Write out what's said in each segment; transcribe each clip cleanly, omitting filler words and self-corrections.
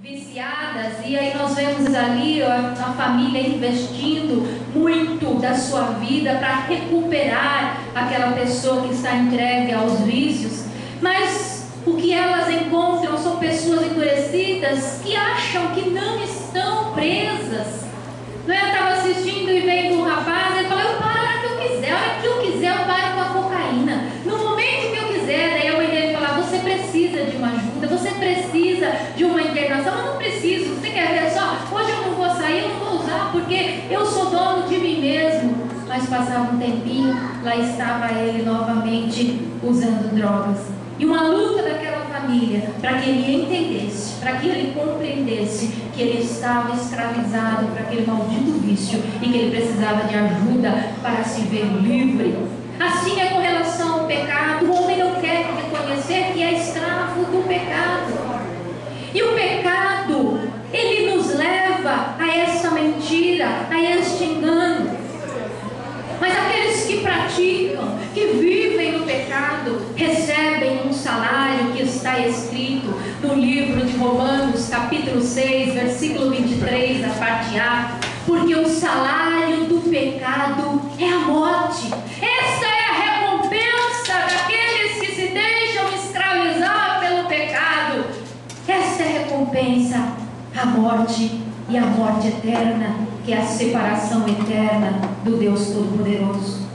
viciadas, e aí nós vemos ali a família investindo muito da sua vida para recuperar aquela pessoa que está entregue aos vícios, mas o que elas encontram são pessoas endurecidas que acham que não estão presas. Eu estava assistindo e vendo um rapaz, ele falou: eu paro a hora que eu quiser, a hora que eu quiser eu paro com a cocaína, no momento que eu quiser. Daí a mãe dele falava: você precisa de uma ajuda, você precisa de uma internação. Eu não preciso, você quer ver só? Hoje eu não vou sair, eu não vou usar, porque eu sou dono de mim mesmo. Mas passava um tempinho, lá estava ele novamente usando drogas. E uma luta daquela família para que ele entendesse, para que ele compreendesse que ele estava escravizado para aquele maldito vício e que ele precisava de ajuda para se ver livre. Assim é com relação ao pecado. O homem não quer reconhecer que é escravo do pecado. E o pecado, ele nos leva a essa mentira, a este engano. Mas aqueles que praticam, que vivem no pecado, recebem um salário que está escrito no livro de Romanos, capítulo 6, versículo 23, da parte A. Porque o salário do pecado é a morte. Esta é a recompensa daqueles que se deixam escravizar pelo pecado. Esta é a recompensa, a morte, e a morte eterna, que é a separação eterna do Deus Todo-Poderoso.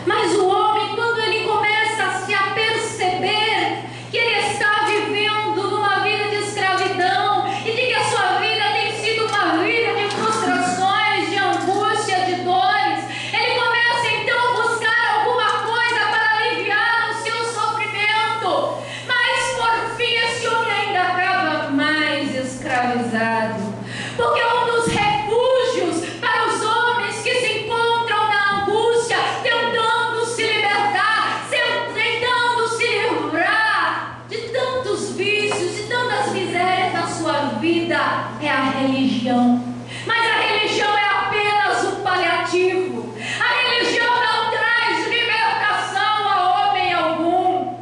Mas o homem, quando ele começa a se aperceber que ele está vivendo numa vida de escravidão e de que a sua vida tem sido uma vida de frustrações, de angústia, de dores, ele começa então a buscar alguma coisa para aliviar o seu sofrimento. Mas por fim esse homem ainda acaba mais escravizado, porque um dos refúgios para os homens que se encontram na angústia, tentando se libertar, tentando se livrar de tantos vícios, de tantas misérias na sua vida, é a religião. Mas a religião é apenas um paliativo. A religião não traz libertação a homem algum.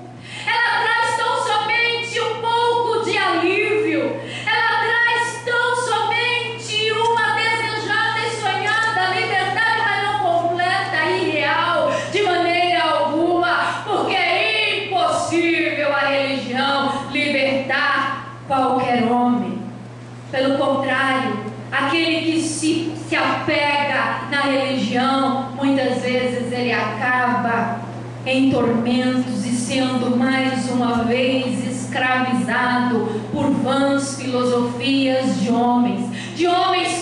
Ela traz tão somente um pouco de alívio. Ela traz tão somente uma desejada e sonhada liberdade, mas não completa e real de maneira alguma, porque é impossível a religião libertar qualquer homem. Pelo contrário, aquele que se apega na religião, muitas vezes ele acaba em tormentos e sendo mais uma vez escravizado por vãs filosofias de homens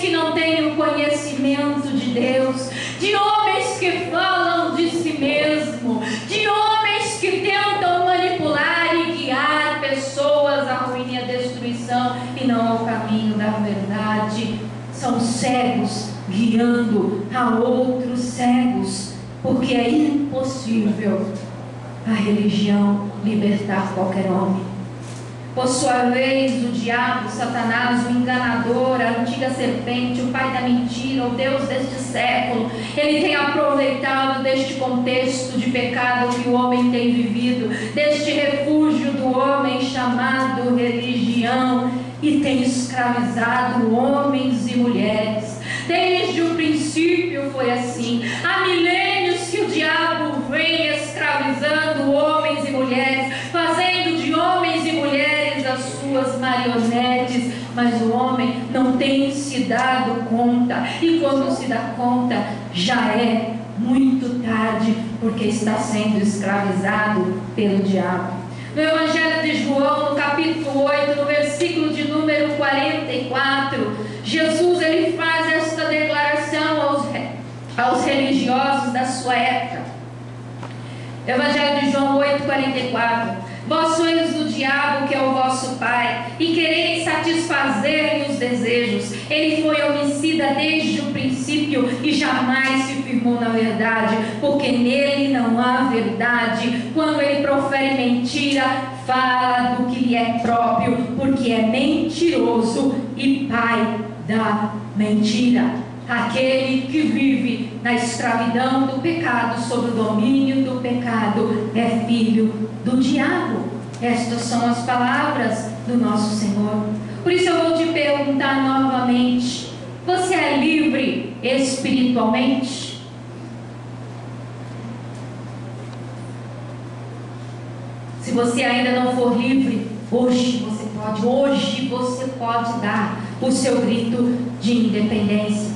que não têm o conhecimento de Deus, de homens que falam de si mesmo, de homens que tentam manipular e guiar pessoas à ruína e à destruição e não ao caminho da verdade. São cegos guiando a outros cegos, porque é impossível a religião libertar qualquer homem. Por sua vez, o diabo, Satanás, o enganador, a antiga serpente, o pai da mentira, o Deus deste século, ele tem aproveitado deste contexto de pecado que o homem tem vivido, deste refúgio do homem chamado religião, e tem escravizado homens e mulheres. Desde o princípio foi assim. Há milênios que o diabo vem escravizando homens e mulheres, fazendo de homens e mulheres as suas marionetes, mas o homem não tem se dado conta, e quando se dá conta, já é muito tarde, porque está sendo escravizado pelo diabo. No Evangelho de João, no capítulo 8, no versículo de número 44, Jesus ele faz esta declaração aos religiosos da sua época. Evangelho de João 8, 44. Vós sois do diabo, que é o vosso pai, e quereis satisfazer-lhe os desejos. Ele foi homicida desde o princípio e jamais se firmou na verdade, porque nele não há verdade. Quando ele profere mentira, fala do que lhe é próprio, porque é mentiroso e pai da mentira. Aquele que vive na escravidão do pecado, sob o domínio do pecado, é filho do diabo. Estas são as palavras do nosso Senhor. Por isso eu vou te perguntar novamente: você é livre espiritualmente? Se você ainda não for livre, hoje você pode dar o seu grito de independência.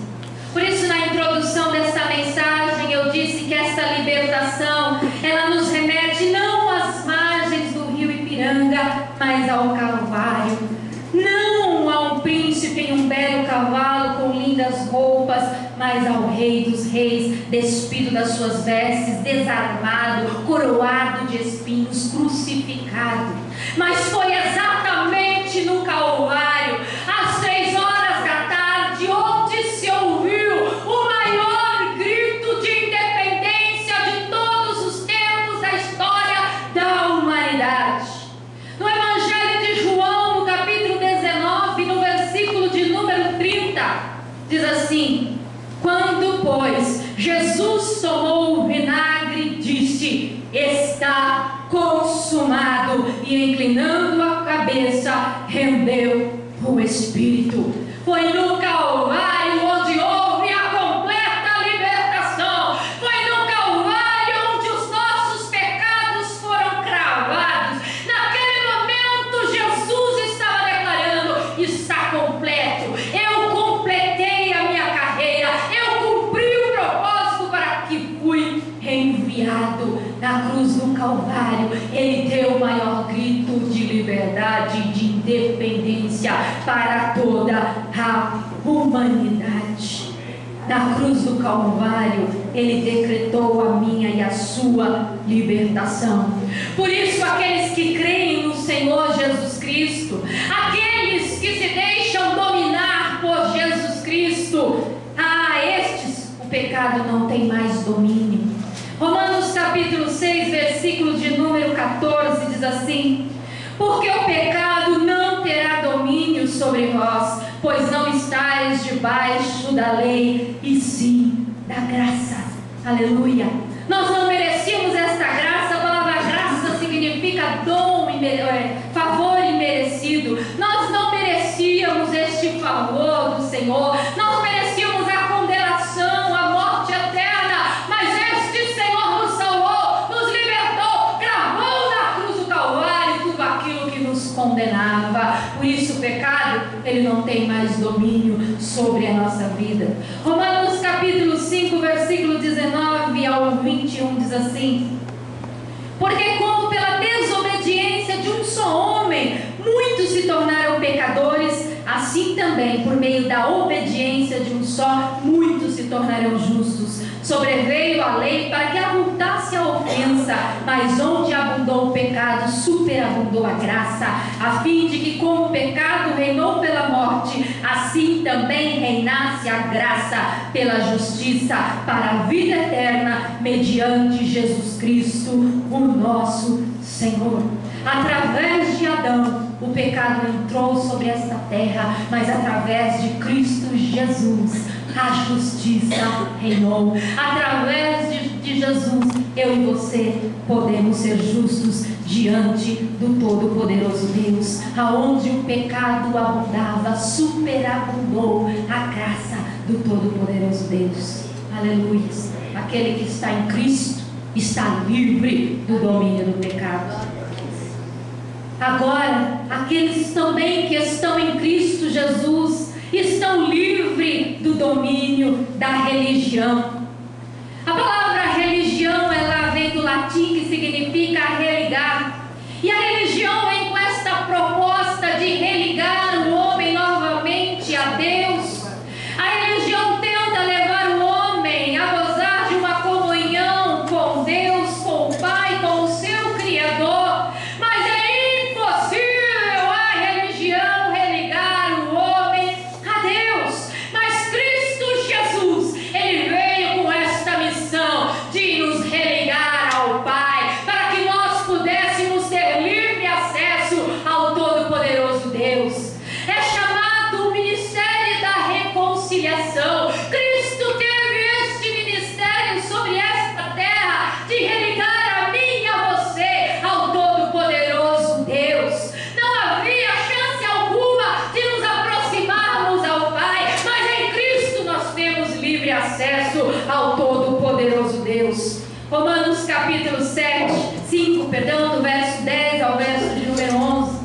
Por isso, na introdução dessa mensagem, eu disse que esta libertação, ela nos remete não às margens do rio Ipiranga, mas ao Calvário. Não a um príncipe em um belo cavalo com lindas roupas, mas ao Rei dos Reis, despido das suas vestes, desarmado, coroado de espinhos, crucificado. Mas foi exatamente no Calvário, às 3 horas da tarde, onde se ouviu o maior grito de independência de todos os tempos da história da humanidade. No Evangelho de João, no capítulo 19, no versículo de número 30, diz assim: quando, pois, Jesus tomou o vinagre, disse: está consumado, e inclinando a cabeça, rendeu o Espírito. Foi no Calvário onde houve a completa libertação. Foi no Calvário onde os nossos pecados foram cravados. Naquele momento Jesus estava declarando: está completo, eu completei a minha carreira, eu cumpri o propósito para que fui enviado. Na cruz do Calvário, ele deu o maior grito de liberdade, de independência para toda a humanidade. Na cruz do Calvário, ele decretou a minha e a sua libertação. Por isso, aqueles que creem no Senhor Jesus Cristo, aqueles que se deixam dominar por Jesus Cristo, a estes o pecado não tem mais domínio. Romanos capítulo 6, versículo de número 14, diz assim: porque o pecado não terá domínio sobre vós, pois não estáis debaixo da lei, e sim da graça. Aleluia! Nós não merecíamos esta graça. A palavra graça significa dom, favor imerecido. Nós não merecíamos este favor do Senhor. Nós merecíamos a condenação, a morte eterna, mas este Senhor nos salvou, nos libertou, gravou na cruz do Calvário tudo aquilo que nos condenava. Por isso o pecado, ele não tem mais domínio sobre a nossa vida. Romanos capítulo 5, versículo 19 ao 21 diz assim: porque como pela desobediência de um só homem muitos se tornaram pecadores, assim também por meio da obediência de um só muitos se tornarão justos. Sobreveio a lei para que abundasse a ofensa, mas onde abundou o pecado, superabundou a graça, a fim de que como o pecado reinou pela morte, assim também reinasse a graça pela justiça para a vida eterna, mediante Jesus Cristo, o nosso Senhor. Através de Adão, o pecado entrou sobre esta terra, mas através de Cristo Jesus, a justiça reinou. Através de Jesus, eu e você podemos ser justos diante do Todo-Poderoso Deus. Aonde o pecado abundava, superabundou a graça do Todo-Poderoso Deus. Aleluia! Aquele que está em Cristo está livre do domínio do pecado. Agora, aqueles também que estão em Cristo Jesus estão livres do domínio da religião. A palavra religião, ela vem do latim, que significa religar. E a religião vem com esta proposta de religar o homem novamente a Deus. A religião tenta levar o homem a gozar de uma comunhão com Deus, com o Pai, com o seu Criador. Mas é impossível a religião religar o homem a Deus. Mas Cristo Jesus, ele veio com esta missão de nos religar ao Pai, para que nós poderoso Deus. Romanos capítulo 5, do verso 10 ao verso de número 11.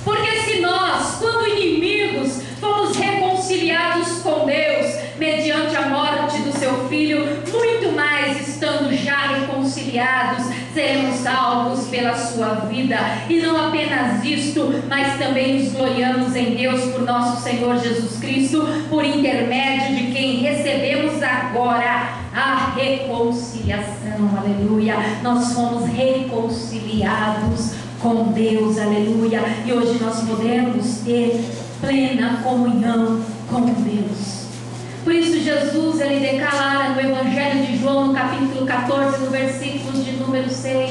Porque se nós, quando inimigos, fomos reconciliados com Deus, mediante a morte do seu Filho, muito mais, estando já reconciliados, seremos salvos pela sua vida. E não apenas isto, mas também nos gloriamos em Deus por nosso Senhor Jesus Cristo, por intermédio de quem recebemos agora a reconciliação. Aleluia! Nós fomos reconciliados com Deus, aleluia, e hoje nós podemos ter plena comunhão com Deus. Por isso Jesus, ele declara no Evangelho de João, no capítulo 14, no versículo de número 6,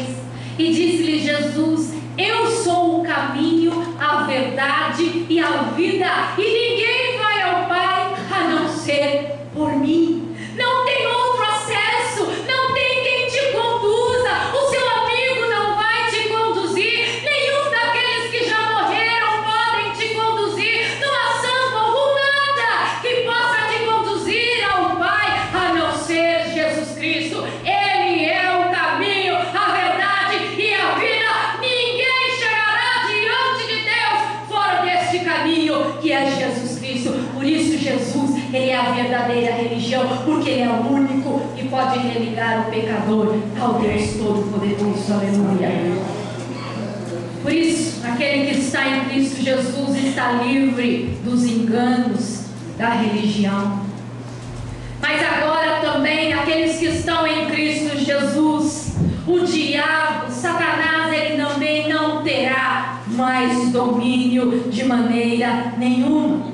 e disse-lhe Jesus: eu sou o caminho, a verdade e a vida, e ninguém vai ao Pai a não ser por mim. Não tem outro acesso, não tem quem te conduza, o seu amigo não vai te conduzir, nenhum daqueles que já morreram podem te conduzir, não há santo algum, nada que possa te conduzir ao Pai, a não ser Jesus Cristo. Ele é o caminho, a verdade e a vida. Ninguém chegará diante de Deus fora deste caminho, que é Jesus Cristo. Por isso Jesus, ele é a verdadeira religião, porque ele é o único que pode religar o pecador ao Deus Todo-Poderoso. Aleluia. Por isso, aquele que está em Cristo Jesus está livre dos enganos da religião. Mas agora também, aqueles que estão em Cristo Jesus, o diabo, Satanás, ele também não terá mais domínio de maneira nenhuma.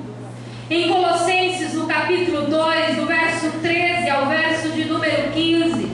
Em Colossenses, no capítulo 2, do verso 13 ao verso de número 15,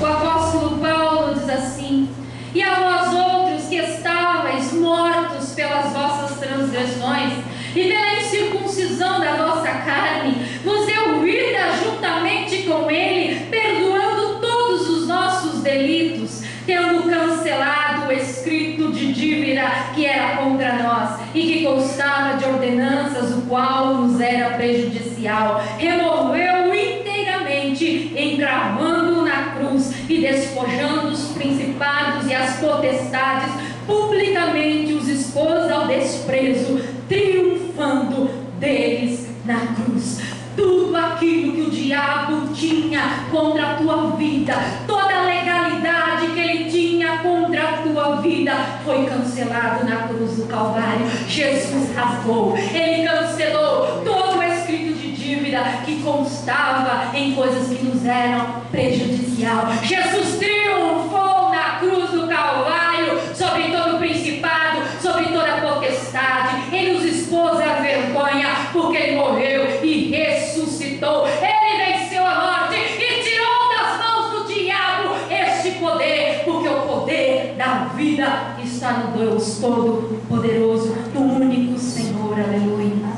o apóstolo Paulo diz assim: e a vós outros que estáveis mortos pelas vossas transgressões e pela incircuncisão da vossa carne, vos deu vida juntamente com ele, perdoando todos os nossos delitos, tendo cancelado o escrito de dívida que era contra nós e que constava de ordenanças, o qual nos era prejudicial, removeu-o inteiramente, encravando-o na cruz e despojando os principados e as potestades, publicamente os expôs ao desprezo, triunfando deles na cruz. Tudo aquilo que o diabo tinha contra a tua vida, toda a legalidade que ele tinha contra a tua vida, foi cancelado na cruz do Calvário. Jesus rasgou, ele cancelou todo o escrito de dívida que constava em coisas que nos eram prejudicial. Jesus triunfou na cruz do Calvário sobre todo o principado, sobre toda a potestade. Ele nos expôs à vergonha, porque ele morreu e ressuscitou. Ele venceu a morte e tirou das mãos do diabo este poder, porque o poder da vida está no Deus Todo-Poderoso, no único Senhor. Aleluia.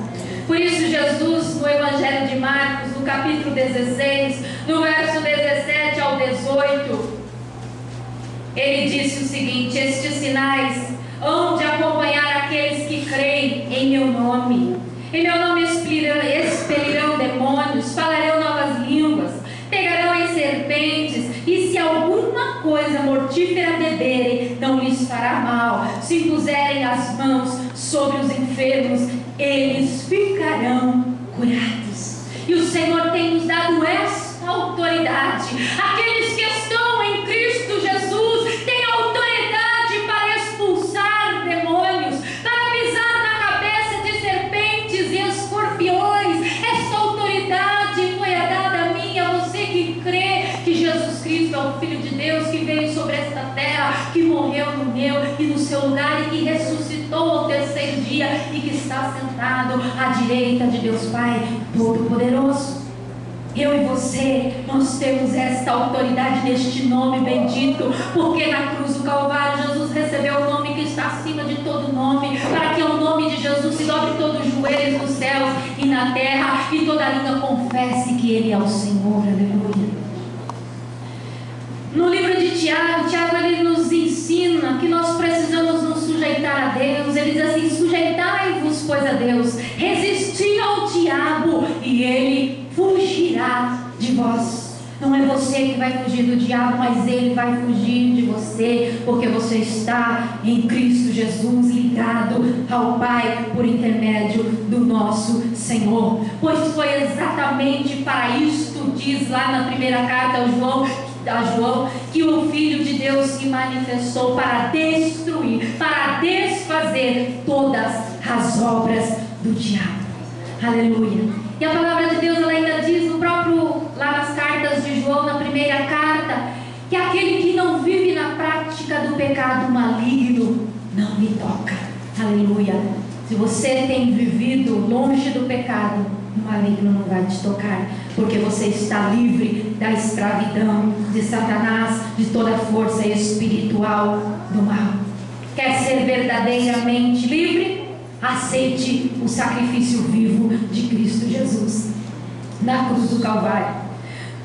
Por isso Jesus, no Evangelho de Marcos, no capítulo 16, no verso 17 ao 18, ele disse o seguinte: estes sinais hão de acompanhar aqueles que creem em meu nome. Em meu nome expelirão demônios, falarão novas línguas, pegarão em serpentes, e se alguma coisa mortífera beberem, não lhes fará mal. Se impuserem as mãos sobre os enfermos, eles ficarão curados. E o Senhor tem nos dado esta autoridade. Aqueles que estão em Cristo Jesus têm autoridade para expulsar demônios, para pisar na cabeça de serpentes e escorpiões. Esta autoridade foi dada a mim e a você que crê que Jesus Cristo é o Filho de Deus, que veio sobre esta terra, que morreu no meu e no seu lugar e que ressuscitou ao terceiro dia e que está sentado à direita de Deus Pai Todo-Poderoso. Eu e você, nós temos esta autoridade neste nome bendito, porque na cruz do Calvário Jesus recebeu o nome que está acima de todo nome, para que ao nome de Jesus se dobre todos os joelhos nos céus e na terra, e toda língua confesse que Ele é o Senhor. Aleluia. No livro de Tiago, ele nos ensina que nós precisamos nos sujeitar a Deus. Ele diz assim: sujeitai-vos, pois, a Deus, resisti ao diabo e ele fugirá de vós. Não é você que vai fugir do diabo, mas ele vai fugir de você, porque você está em Cristo Jesus, ligado ao Pai por intermédio do nosso Senhor. Pois foi exatamente para isto, diz lá na primeira carta a João, que o Filho de Deus se manifestou para destruir, para desfazer todas as obras do diabo. Aleluia. E a palavra de Deus, ela ainda diz no próprio, lá nas cartas de João, na primeira carta, que aquele que não vive na prática do pecado maligno não me toca. Aleluia. Se você tem vivido longe do pecado, o maligno não vai te tocar, porque você está livre da escravidão de Satanás, de toda a força espiritual do mal. Quer ser verdadeiramente livre? Aceite o sacrifício vivo de Cristo Jesus na cruz do Calvário.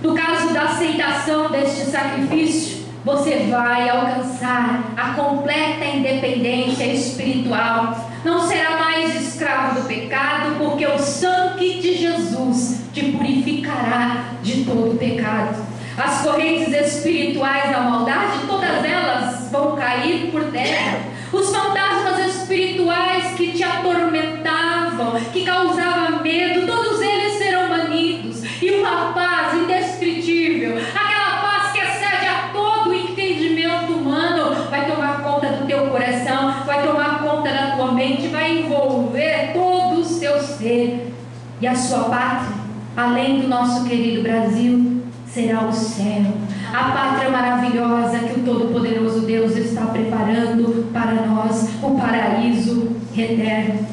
No caso da aceitação deste sacrifício, você vai alcançar a completa independência espiritual. Não será mais escravo do pecado, porque o sangue de Jesus te purificará de todo pecado. As correntes espirituais da maldade, todas elas vão cair por terra. Os fantasmas espirituais que te atormentavam, que causavam medo, todos eles serão banidos. E uma paz indescritível, aquela paz que excede a todo o entendimento humano, vai tomar conta do teu coração, vai tomar conta da tua mente, vai envolver todo o seu ser. E a sua pátria, além do nosso querido Brasil, será o céu, a pátria maravilhosa que o Todo-Poderoso Deus está preparando para nós, o paraíso eterno.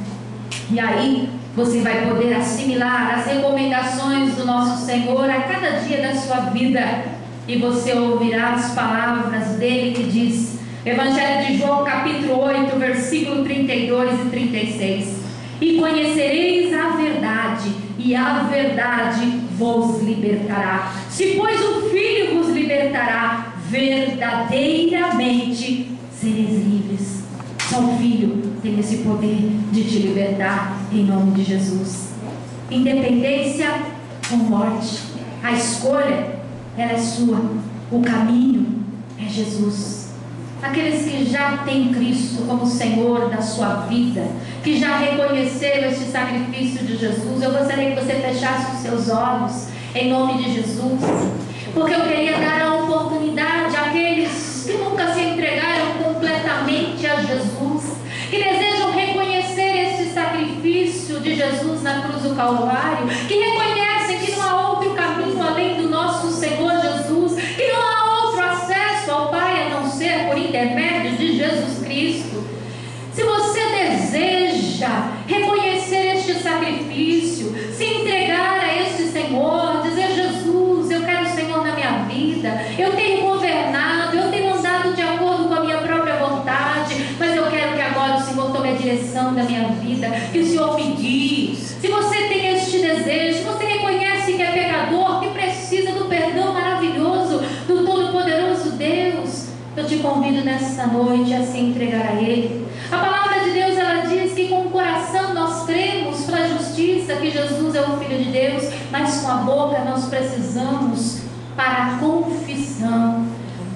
E aí você vai poder assimilar as recomendações do nosso Senhor a cada dia da sua vida, e você ouvirá as palavras dele que diz, Evangelho de João capítulo 8, versículo 32 e 36: e conhecereis a verdade, e a verdade vos libertará. Se pois o Filho vos libertará, verdadeiramente sereis livres. Só o Filho tem esse poder de te libertar, em nome de Jesus. Independência ou morte, a escolha, ela é sua. O caminho é Jesus. Aqueles que já têm Cristo como Senhor da sua vida, que já reconheceram este sacrifício de Jesus, eu gostaria que você fechasse os seus olhos, em nome de Jesus, porque eu queria dar a oportunidade àqueles que nunca se entregaram completamente a Jesus, que desejam reconhecer este sacrifício de Jesus na cruz do Calvário, que reconhecem que não há outro caminho além do nosso Senhor Jesus, que não há outro acesso ao Pai a não ser por intermédio de Jesus Cristo. Se você deseja reconhecer este sacrifício, se entregar a este Senhor, dizer: Jesus, eu quero o Senhor na minha vida, eu tenho governado, eu tenho andado de acordo com a minha própria vontade, mas eu quero que agora o Senhor tome a direção da minha vida, que o Senhor me guie. Se você tem este desejo, se você reconhece que é pecador, que precisa do perdão maravilhoso do Todo-Poderoso Deus, eu te convido nessa noite a se entregar a Ele. A palavra de Deus, ela diz que com o coração nós cremos pela justiça que Jesus é o Filho de Deus, mas com a boca nós precisamos para a confissão,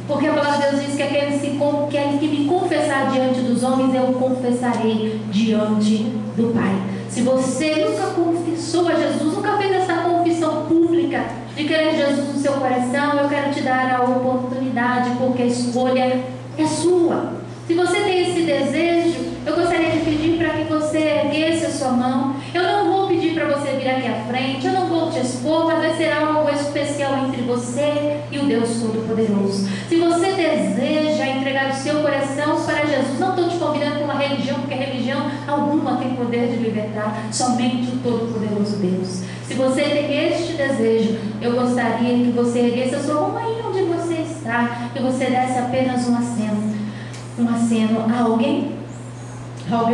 porque a palavra de Deus diz que aquele que me confessar diante dos homens, eu o confessarei diante do Pai. Se você nunca confessou a Jesus, nunca fez essa confissão pública de querer Jesus no seu coração, eu quero te dar a oportunidade, porque a escolha é sua. Se você tem esse desejo, eu gostaria de pedir para que você erguesse a sua mão. Eu não vou pedir para você vir aqui à frente, eu não vou te expor, mas vai ser algo especial entre você e o Deus Todo-Poderoso. Se você deseja entregar o seu coração para Jesus, não estou te convidando para uma religião, porque religião alguma tem poder de libertar, somente o Todo-Poderoso Deus. Se você tem este desejo, eu gostaria que você erguesse a sua mão aí onde você está, que você desse apenas um aceno a alguém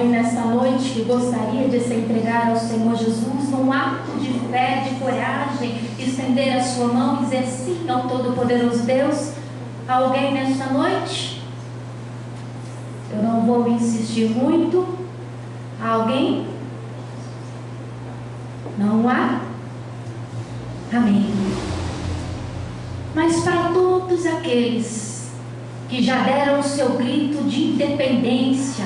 nessa noite que gostaria de se entregar ao Senhor Jesus num ato de fé, de coragem, estender a sua mão e dizer sim ao Todo-Poderoso Deus. Alguém nesta noite? Eu não vou insistir muito. Alguém? Não há? Amém. Mas para todos aqueles que já deram o seu grito de independência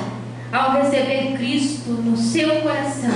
ao receber Cristo no seu coração,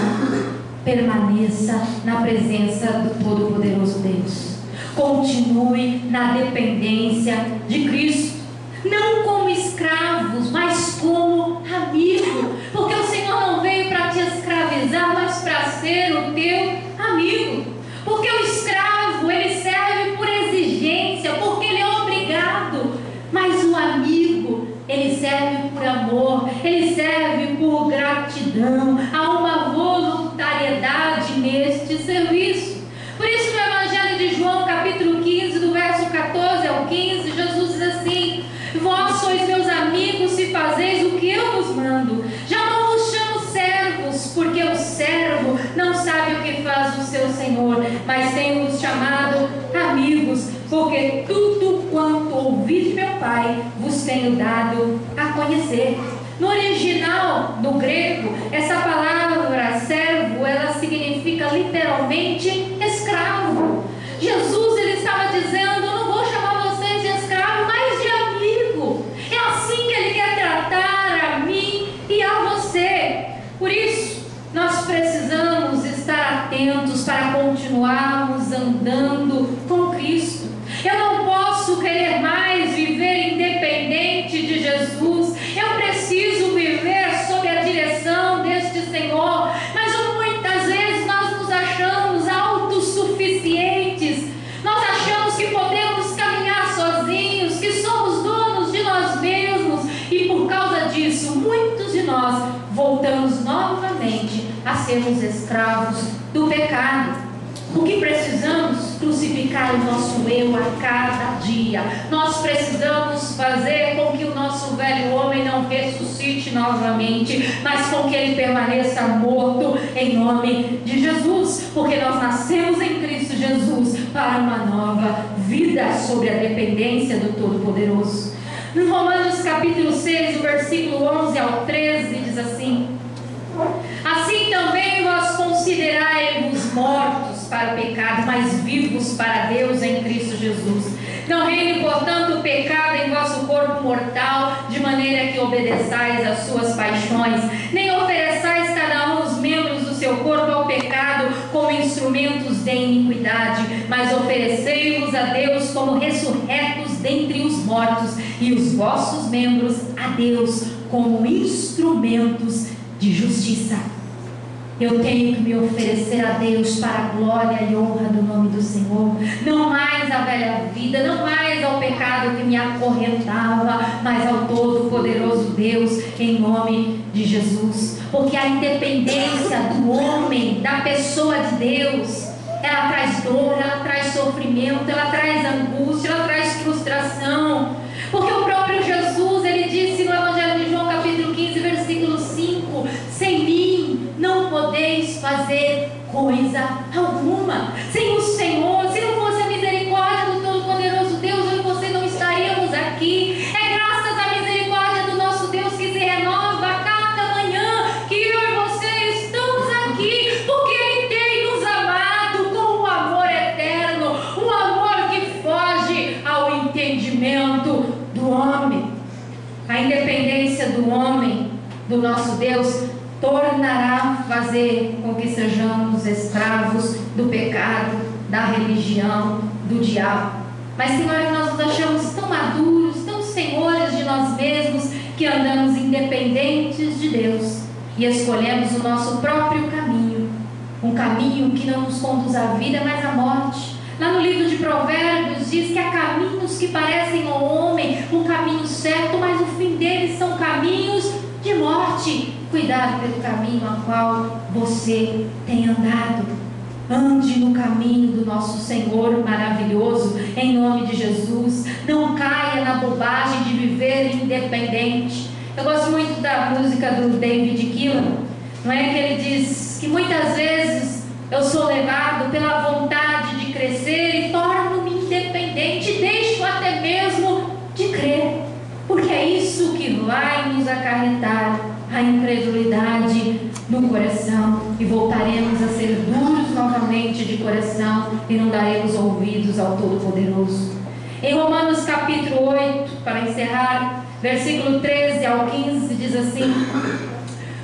permaneça na presença do Todo-Poderoso Deus. Continue na dependência de Cristo, não como escravos, mas como amigo, porque o Senhor não veio para te escravizar, mas para ser o teu amigo. Porque o escravo, ele serve por exigência, porque ele é obrigado, mas o amigo, ele serve por amor, ele serve por gratidão. Há uma voluntariedade neste serviço. Por isso, no Evangelho de João, capítulo 15, do verso 14 ao 15, Jesus diz assim: vós sois meus amigos se fazeis o que eu vos mando. Já não vos chamo servos, porque o servo não sabe o que faz o seu senhor, mas tenho-vos chamado amigos, porque tudo quanto ouvi de meu Pai vos tenho dado a conhecer. No original, no grego, essa palavra servo, ela significa literalmente escravo. Jesus, ele estava dizendo: eu não vou chamar vocês de escravo, mas de amigo. É assim que ele quer tratar a mim e a você. Por isso, nós precisamos estar atentos para continuarmos andando com Cristo. Eu não posso querer mais viver independente de Jesus. Eu preciso viver sob a direção deste Senhor. Mas muitas vezes nós nos achamos autossuficientes. Nós achamos que podemos caminhar sozinhos, que somos donos de nós mesmos. E por causa disso, muitos de nós voltamos novamente a sermos escravos do pecado. O que precisamos? Crucificar o nosso eu a cada dia. Nós precisamos fazer com que o nosso velho homem não ressuscite novamente, mas com que ele permaneça morto em nome de Jesus, porque nós nascemos em Cristo Jesus para uma nova vida sobre a dependência do Todo-Poderoso. No Romanos capítulo 6, o versículo 11 ao 13 diz assim: assim também vós considerai-vos mortos para o pecado, mas vivos para Deus em Cristo Jesus. Não reine, portanto, o pecado em vosso corpo mortal, de maneira que obedeçais às suas paixões, nem ofereçais cada um os membros do seu corpo ao pecado como instrumentos de iniquidade, mas oferecei-vos a Deus como ressurretos dentre os mortos, e os vossos membros a Deus como instrumentos de justiça. Eu tenho que me oferecer a Deus para a glória e honra do nome do Senhor. Não mais à velha vida, não mais ao pecado que me acorrentava, mas ao Todo-Poderoso Deus, em nome de Jesus. Porque a independência do homem, da pessoa de Deus, ela traz dor, ela traz sofrimento, ela traz angústia, ela traz frustração. Porque o próprio Jesus, ele disse no Evangelho de João, capítulo 15, versículo 5: sem mim não podeis fazer coisa alguma. Sem o Senhor, se não fosse a misericórdia do Todo-Poderoso Deus, eu e você não estaríamos aqui. É graças à misericórdia do nosso Deus que se renova a cada manhã, que eu e você estamos aqui, porque Ele tem nos amado com um amor eterno, um amor que foge ao entendimento do homem. A independência do homem, do nosso Deus, tornará fazer com que sejamos escravos do pecado, da religião, do diabo. Mas tem hora que nós nos achamos tão maduros, tão senhores de nós mesmos, que andamos independentes de Deus e escolhemos o nosso próprio caminho, um caminho que não nos conduz à vida, mas à morte. Lá no livro de Provérbios diz que há caminhos que parecem ao homem um caminho certo, mas o fim deles são caminhos de morte. Cuidado pelo caminho a qual você tem andado. Ande no caminho do nosso Senhor maravilhoso, em nome de Jesus. Não caia na bobagem de viver independente. Eu gosto muito da música do David Keelan, não é? Que ele diz que muitas vezes eu sou levado pela vontade de crescer e torno-me independente, e deixo até mesmo de crer, porque é isso que vai nos acarretar a incredulidade no coração, e voltaremos a ser duros novamente de coração e não daremos ouvidos ao Todo-Poderoso. Em Romanos capítulo 8, para encerrar, versículo 13 ao 15, diz assim: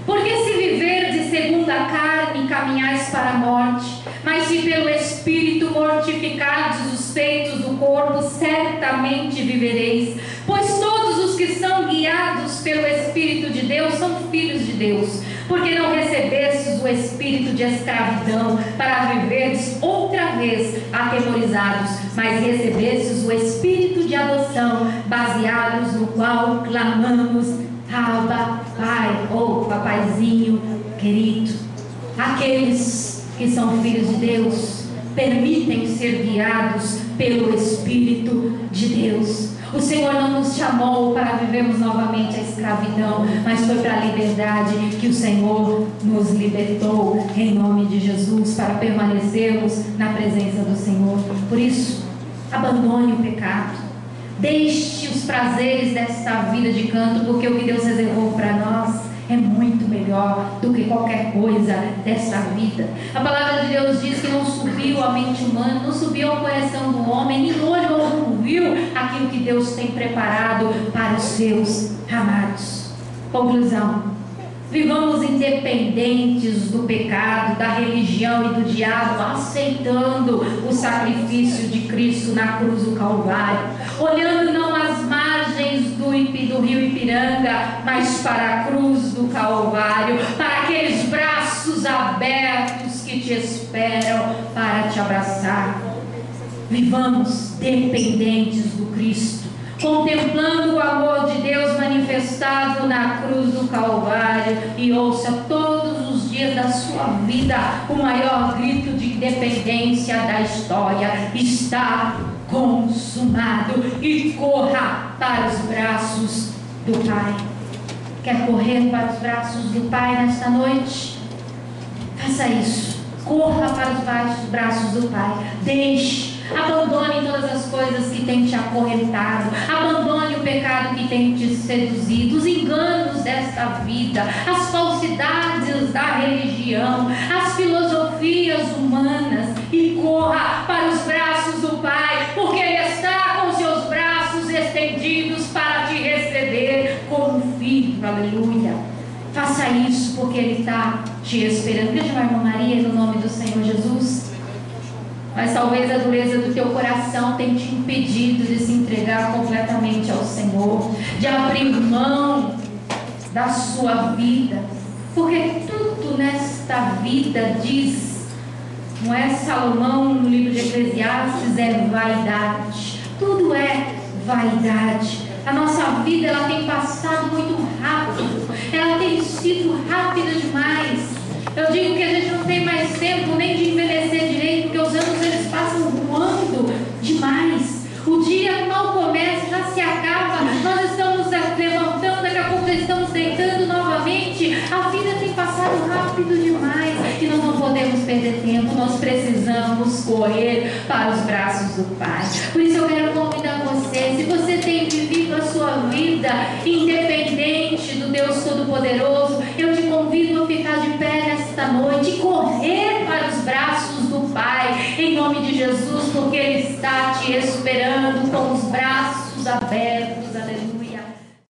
porque se viverdes segundo a carne, caminhais para a morte, mas se pelo Espírito mortificardes os feitos do corpo, certamente vivereis. Pois todos os que são guiados pelo Espírito de Deus são filhos de Deus. Porque não recebestes o espírito de escravidão para viverdes outra vez atemorizados, mas recebestes o espírito de adoção, baseados no qual clamamos: Abba, Pai, ou Papaizinho querido. Aqueles que são filhos de Deus permitem ser guiados pelo Espírito de Deus. O Senhor não nos chamou para vivermos novamente a escravidão, mas foi para a liberdade que o Senhor nos libertou, em nome de Jesus, para permanecermos na presença do Senhor. Por isso, abandone o pecado, deixe os prazeres desta vida de canto, porque o que Deus reservou para nós é muito melhor do que qualquer coisa desta vida. A palavra de Deus diz que não subiu à mente humana, não subiu ao coração do homem, nem olho algum viu aquilo que Deus tem preparado para os seus amados. Conclusão: vivamos independentes do pecado, da religião e do diabo, aceitando o sacrifício de Cristo na cruz do Calvário, olhando não às margens do rio Ipiranga, mas para a cruz do Calvário, para aqueles braços abertos que te esperam para te abraçar. Vivamos dependentes do Cristo, contemplando o amor de Deus manifestado na cruz do Calvário, e ouça todos os dias da sua vida o maior grito de independência da história: está consumado. E corra para os braços do Pai. Quer correr para os braços do Pai nesta noite? Faça isso. Corra para os braços do Pai. Abandone todas as coisas que têm te acorrentado. Abandone o pecado que tem te seduzido, os enganos desta vida, as falsidades da religião, as filosofias humanas, e corra para os braços do Pai, porque Ele está com seus braços estendidos para te receber como filho. Aleluia. Faça isso, porque Ele está te esperando. Veja a irmã Maria, no nome do Senhor Jesus. Mas talvez a dureza do teu coração tenha te impedido de se entregar completamente ao Senhor, de abrir mão da sua vida, porque tudo nesta vida, diz, não é Salomão no livro de Eclesiastes, é vaidade. Tudo é vaidade. A nossa vida, ela tem passado muito rápido, ela tem sido rápida demais. Eu digo que a gente não tem mais tempo nem de envelhecer direito, porque os anos eles passam voando demais. O dia mal começa, já se acaba. Nós estamos levantando, daqui a pouco estamos deitando novamente. A vida tem passado rápido demais e nós não podemos perder tempo. Nós precisamos correr para os braços do Pai. Por isso eu quero convidar você, se você tem vivido a sua vida independente do Deus Todo-Poderoso, eu te convido a ficar de pé nesta noite e correr para os braços do Pai, em nome de Jesus, porque Ele está te esperando com os braços